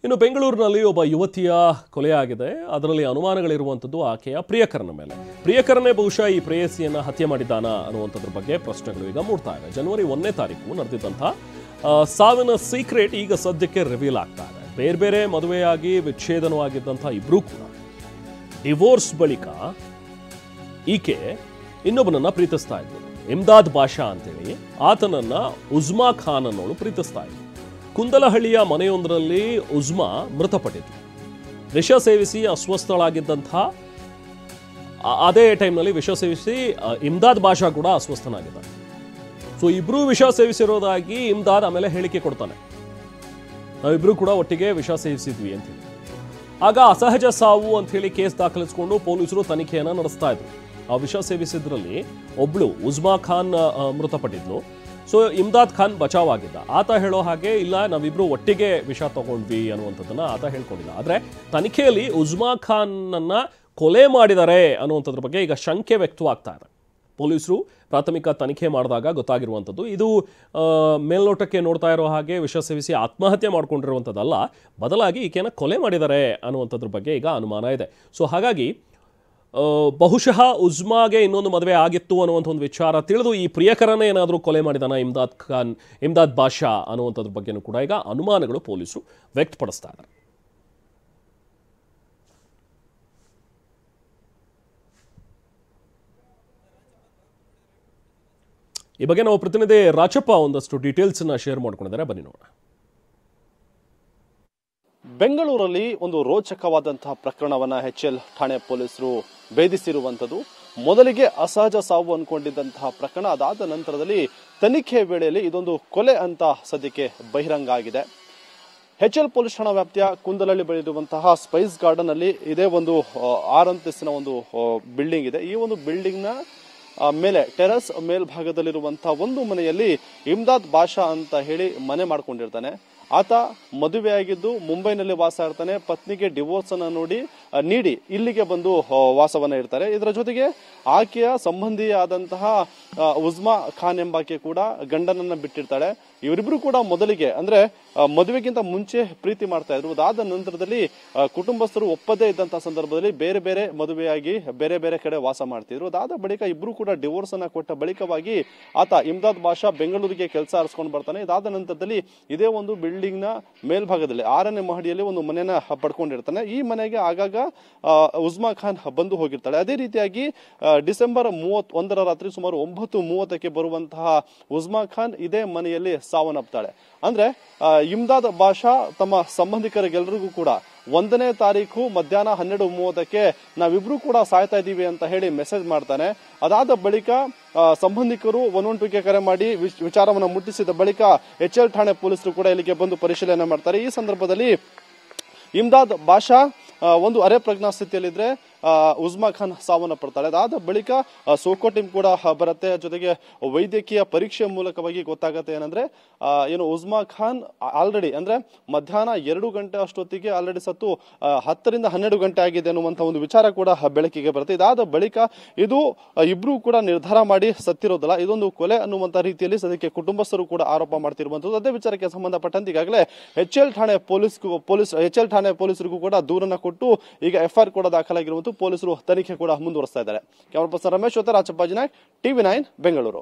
ಇನ್ನು ಬೆಂಗಳೂರಿನಲ್ಲಿ ಒಬ್ಬ ಯುವತಿಯ ಕೊಲೆಯಾಗಿದೆ. ಅದರಲ್ಲಿ ಅನುಮಾನಗಳಿರುವಂಥದ್ದು ಆಕೆಯ ಪ್ರಿಯಕರನ ಮೇಲೆ. ಪ್ರಿಯಕರನೇ ಬಹುಶಃ ಈ ಪ್ರೇಯಸಿಯನ್ನು ಹತ್ಯೆ ಮಾಡಿದ್ದಾನಾ ಅನ್ನುವಂಥದ್ರ ಬಗ್ಗೆ ಪ್ರಶ್ನೆಗಳು ಈಗ ಮೂಡ್ತಾ ಇದೆ. ಜನವರಿ 1ನೇ ತಾರೀಕು ನಡೆದಿದ್ದಂಥ ಸಾವಿನ ಸೀಕ್ರೆಟ್ ಈಗ ಸದ್ಯಕ್ಕೆ ರಿವೀಲ್ ಆಗ್ತಾ ಇದೆ. ಬೇರೆ ಬೇರೆ ಮದುವೆಯಾಗಿ ವಿಚ್ಛೇದನವಾಗಿದ್ದಂಥ ಇಬ್ಬರೂ ಕೂಡ ಡಿವೋರ್ಸ್ ಬಳಿಕ ಈಕೆ ಇನ್ನೊಬ್ಬನನ್ನ ಪ್ರೀತಿಸ್ತಾ ಇದ್ದರು. ಇಮ್ದಾದ್ ಬಾಷಾ ಅಂತೇಳಿ ಆತನನ್ನ ಉಜ್ಮಾ ಖಾನ್ ಅನ್ನೋಳು ಪ್ರೀತಿಸ್ತಾ ಇದ್ದರು. ಕುಂದಲಹಳ್ಳಿಯ ಮನೆಯೊಂದರಲ್ಲಿ ಉಜ್ಮಾ ಮೃತಪಟ್ಟಿದ್ಲು. ವಿಷ ಸೇವಿಸಿ ಅಸ್ವಸ್ಥಳಾಗಿದ್ದಂಥ ಅದೇ ಟೈಮ್ನಲ್ಲಿ ವಿಷ ಸೇವಿಸಿ ಇಮ್ದಾದ್ ಬಾಷಾ ಕೂಡ ಅಸ್ವಸ್ಥನಾಗಿದ್ದ. ಸೊ ಇಬ್ರು ವಿಷ ಸೇವಿಸಿರೋದಾಗಿ ಇಮ್ದಾದ್ ಆಮೇಲೆ ಹೇಳಿಕೆ ಕೊಡ್ತಾನೆ, ನಾವಿಬ್ರು ಕೂಡ ಒಟ್ಟಿಗೆ ವಿಷ ಸೇವಿಸಿದ್ವಿ ಅಂತೇಳಿ. ಆಗ ಅಸಹಜ ಸಾವು ಅಂತ ಹೇಳಿ ಕೇಸ್ ದಾಖಲಿಸಿಕೊಂಡು ಪೊಲೀಸರು ತನಿಖೆಯನ್ನು ನಡೆಸ್ತಾ ಇದ್ರು. ಆ ವಿಷ ಸೇವಿಸಿದ್ರಲ್ಲಿ ಒಬ್ಳು ಉಜ್ಮಾ ಖಾನ್ ಮೃತಪಟ್ಟಿದ್ಲು. ಸೊ ಇಮ್ದಾದ್ ಖಾನ್ ಬಚಾವ್ ಆಗಿದ್ದ. ಆತ ಹೇಳೋ ಹಾಗೆ ಇಲ್ಲ, ನಾವಿಬ್ರು ಒಟ್ಟಿಗೆ ವಿಷ ತಗೊಂಡ್ವಿ ಅನ್ನುವಂಥದ್ದನ್ನ ಆತ ಹೇಳ್ಕೊಂಡಿಲ್ಲ. ಆದರೆ ತನಿಖೆಯಲ್ಲಿ ಉಜ್ಮಾ ಖಾನ್ನನ್ನ ಕೊಲೆ ಮಾಡಿದ್ದಾರೆ ಅನ್ನುವಂಥದ್ರ ಬಗ್ಗೆ ಈಗ ಶಂಕೆ ವ್ಯಕ್ತವಾಗ್ತಾ ಇದೆ. ಪೊಲೀಸರು ಪ್ರಾಥಮಿಕ ತನಿಖೆ ಮಾಡಿದಾಗ ಗೊತ್ತಾಗಿರುವಂಥದ್ದು ಇದು ಮೇಲ್ನೋಟಕ್ಕೆ ನೋಡ್ತಾ ಇರೋ ಹಾಗೆ ವಿಷ ಸೇವಿಸಿ ಆತ್ಮಹತ್ಯೆ ಮಾಡ್ಕೊಂಡಿರುವಂಥದ್ದಲ್ಲ, ಬದಲಾಗಿ ಈಕೆನ ಕೊಲೆ ಮಾಡಿದ್ದಾರೆ ಅನ್ನುವಂಥದ್ರ ಬಗ್ಗೆ ಈಗ ಅನುಮಾನ ಇದೆ. ಸೊ ಹಾಗಾಗಿ ಬಹುಶಃ ಉಜ್ಮಾಗೆ ಇನ್ನೊಂದು ಮದುವೆ ಆಗಿತ್ತು ಅನ್ನುವಂಥ ಒಂದು ವಿಚಾರ ತಿಳಿದು ಈ ಪ್ರಿಯಕರನೇ ಏನಾದರೂ ಕೊಲೆ ಮಾಡಿದಾನ ಇಮ್ದಾದ್ ಬಾಷಾ ಅನ್ನುವಂಥದ್ರ ಬಗ್ಗೆನೂ ಕೂಡ ಈಗ ಅನುಮಾನಗಳು ಪೊಲೀಸರು ವ್ಯಕ್ತಪಡಿಸ್ತಾ ಇದ್ದಾರೆ. ಈ ಬಗ್ಗೆ ನಾವು ಪ್ರತಿನಿಧಿ ರಾಚಪ್ಪ ಒಂದಷ್ಟು ಡೀಟೇಲ್ಸ್ ಶೇರ್ ಮಾಡ್ಕೊಂಡಿದ್ದಾರೆ, ಬನ್ನಿ ನೋಡೋಣ. ಬೆಂಗಳೂರಲ್ಲಿ ಒಂದು ರೋಚಕವಾದಂತಹ ಪ್ರಕರಣವನ್ನ HL ಠಾಣೆ ಪೊಲೀಸರು ಭೇದಿಸಿರುವಂಥದ್ದು. ಮೊದಲಿಗೆ ಅಸಹಜ ಸಾವು ಅನ್ಕೊಂಡಿದ್ದಂತಹ ಪ್ರಕರಣ, ಅದಾದ ನಂತರದಲ್ಲಿ ತನಿಖೆ ವೇಳೆಯಲ್ಲಿ ಇದೊಂದು ಕೊಲೆ ಅಂತ ಸದ್ಯಕ್ಕೆ ಬಹಿರಂಗ ಆಗಿದೆ. HL ಪೊಲೀಸ್ ಠಾಣಾ ವ್ಯಾಪ್ತಿಯ ಕುಂದಲಹಳ್ಳಿ ಬಳಿ ಇರುವಂತಹ ಸ್ಪೈಸ್ ಗಾರ್ಡನ್ ಅಲ್ಲಿ ಇದೇ ಒಂದು 6 ಅಂತಸ್ತಿನ ಒಂದು ಬಿಲ್ಡಿಂಗ್ ಇದೆ. ಈ ಒಂದು ಬಿಲ್ಡಿಂಗ್ ನ ಮೇಲೆ ಟೆರಸ್ ಮೇಲ್ಭಾಗದಲ್ಲಿರುವಂತಹ ಒಂದು ಮನೆಯಲ್ಲಿ ಇಮ್ದಾದ್ ಬಾಷಾ ಅಂತ ಹೇಳಿ ಮನೆ ಮಾಡ್ಕೊಂಡಿರ್ತಾನೆ. ಆತ ಮದುವೆಯಾಗಿದ್ದು ಮುಂಬೈನಲ್ಲಿ ವಾಸ ಇರ್ತಾನೆ. ಪತ್ನಿಗೆ ಡಿವೋರ್ಸ್ ಅನ್ನ ನೀಡಿ ಇಲ್ಲಿಗೆ ಬಂದು ವಾಸವನ್ನ ಇರ್ತಾರೆ. ಇದರ ಜೊತೆಗೆ ಆಕೆಯ ಸಂಬಂಧಿಯಾದಂತಹ ಉಜ್ಮಾ ಖಾನ್ ಎಂಬಾಕೆ ಕೂಡ ಗಂಡನನ್ನ ಬಿಟ್ಟಿರ್ತಾಳೆ. ಇವರಿಬ್ರು ಕೂಡ ಮೊದಲಿಗೆ ಅಂದ್ರೆ ಮದುವೆಗಿಂತ ಮುಂಚೆ ಪ್ರೀತಿ ಮಾಡ್ತಾ ಇದ್ರು. ಅದಾದ ನಂತರದಲ್ಲಿ ಕುಟುಂಬಸ್ಥರು ಒಪ್ಪದೇ ಇದ್ದಂತಹ ಸಂದರ್ಭದಲ್ಲಿ ಬೇರೆ ಬೇರೆ ಮದುವೆಯಾಗಿ ಬೇರೆ ಬೇರೆ ಕಡೆ ವಾಸ ಮಾಡ್ತಿದ್ರು. ಅದಾದ ಬಳಿಕ ಇಬ್ರು ಕೂಡ ಡಿವೋರ್ಸ್ ಅನ್ನ ಕೊಟ್ಟ ಬಳಿಕವಾಗಿ ಆತ ಇಮ್ದಾದ್ ಬಾಷಾ ಬೆಂಗಳೂರಿಗೆ ಕೆಲಸ ಆರಿಸ್ಕೊಂಡು ಬರ್ತಾನೆ. ಇದಾದ ನಂತರದಲ್ಲಿ ಇದೇ ಒಂದು ಬಿಲ್ಡಿಂಗ್ ನ ಮೇಲ್ಭಾಗದಲ್ಲಿ 6ನೇ ಮಹಡಿಯಲ್ಲಿ ಒಂದು ಮನೆಯನ್ನ ಪಡ್ಕೊಂಡಿರ್ತಾನೆ. ಈ ಮನೆಗೆ ಆಗಾಗ ಉಜ್ಮಾ ಖಾನ್ ಬಂದು ಹೋಗಿರ್ತಾಳೆ. ಅದೇ ರೀತಿಯಾಗಿ ಡಿಸೆಂಬರ್ 31ರ ರಾತ್ರಿ ಸುಮಾರು 9:30ಕ್ಕೆ ಬರುವಂತಹ ಉಜ್ಮಾ ಖಾನ್ ಇದೇ ಮನೆಯಲ್ಲಿ ಸಾವನ್ನಪ್ತಾಳೆ. ಅಂದ್ರೆ ಇಮ್ದಾದ್ ಬಾಷಾ ತಮ್ಮ ಸಂಬಂಧಿಕರಿಗೆಲ್ಲರಿಗೂ ಕೂಡ 1ನೇ ತಾರೀಕು ಮಧ್ಯಾಹ್ನ 12:30ಕ್ಕೆ ನಾವಿಬ್ರು ಕೂಡ ಸಾಯ್ತಾ ಇದೀವಿ ಅಂತ ಹೇಳಿ ಮೆಸೇಜ್ ಮಾಡ್ತಾನೆ. ಅದಾದ ಬಳಿಕ ಸಂಬಂಧಿಕರು 112ಗೆ ಕರೆ ಮಾಡಿ ವಿಚಾರವನ್ನು ಮುಟ್ಟಿಸಿದ ಬಳಿಕ HL ಠಾಣೆ ಪೊಲೀಸರು ಕೂಡ ಇಲ್ಲಿಗೆ ಬಂದು ಪರಿಶೀಲನೆ ಮಾಡ್ತಾರೆ. ಈ ಸಂದರ್ಭದಲ್ಲಿ ಇಮ್ದಾದ್ ಬಾಷಾ ಒಂದು ಅರೆ ಪ್ರಜ್ಞಾ ಸ್ಥಿತಿಯಲ್ಲಿದ್ರೆ ಉಜ್ಮಾ ಖಾನ್ ಸಾವನ್ನಪ್ಪಿರ್ತಾಳೆ. ಅದಾದ ಬಳಿಕ ಸೋಕೋ ಟೀಮ್ ಕೂಡ ಬರುತ್ತೆ. ಜೊತೆಗೆ ವೈದ್ಯಕೀಯ ಪರೀಕ್ಷೆ ಮೂಲಕವಾಗಿ ಗೊತ್ತಾಗತ್ತೆ ಏನಂದ್ರೆ ಏನು ಉಜ್ಮಾ ಖಾನ್ ಆಲ್ರೆಡಿ ಅಂದ್ರೆ ಮಧ್ಯಾಹ್ನ 2 ಗಂಟೆ ಅಷ್ಟೊತ್ತಿಗೆ ಆಲ್ರೆಡಿ ಸತ್ತು 10 ರಿಂದ 12 ಗಂಟೆ ಆಗಿದೆ ಅನ್ನುವಂತ ಒಂದು ವಿಚಾರ ಕೂಡ ಬೆಳಕಿಗೆ ಬರುತ್ತೆ. ಇದಾದ ಬಳಿಕ ಇದು ಇಬ್ರು ಕೂಡ ನಿರ್ಧಾರ ಮಾಡಿ ಸತ್ತಿರೋದಲ್ಲ, ಇದೊಂದು ಕೊಲೆ ಅನ್ನುವಂತ ರೀತಿಯಲ್ಲಿ ಸದ್ಯಕ್ಕೆ ಕುಟುಂಬಸ್ಥರು ಕೂಡ ಆರೋಪ ಮಾಡ್ತಿರುವಂತದ್ದು. ಅದೇ ವಿಚಾರಕ್ಕೆ ಸಂಬಂಧಪಟ್ಟಂತೆ ಈಗಾಗಲೇ HL ಠಾಣೆ ಪೊಲೀಸರಿಗೂ ಕೂಡ ದೂರನ್ನ ಕೊಟ್ಟು ಈಗ FIR ಕೂಡ ದಾಖಲಾಗಿರುವಂತ ಪೊಲೀಸರು ತನಿಖೆ ಕೂಡ ಮುಂದುವರಿಸ್ತಾ ಇದ್ದಾರೆ. ಕ್ಯಾಮರಾ ಪರ್ಸನ್ ರಮೇಶ್ ಜೊತೆ ರಾಚಪ್ಪ ಜಿನಾಯಕ್, TV9 ಬೆಂಗಳೂರು.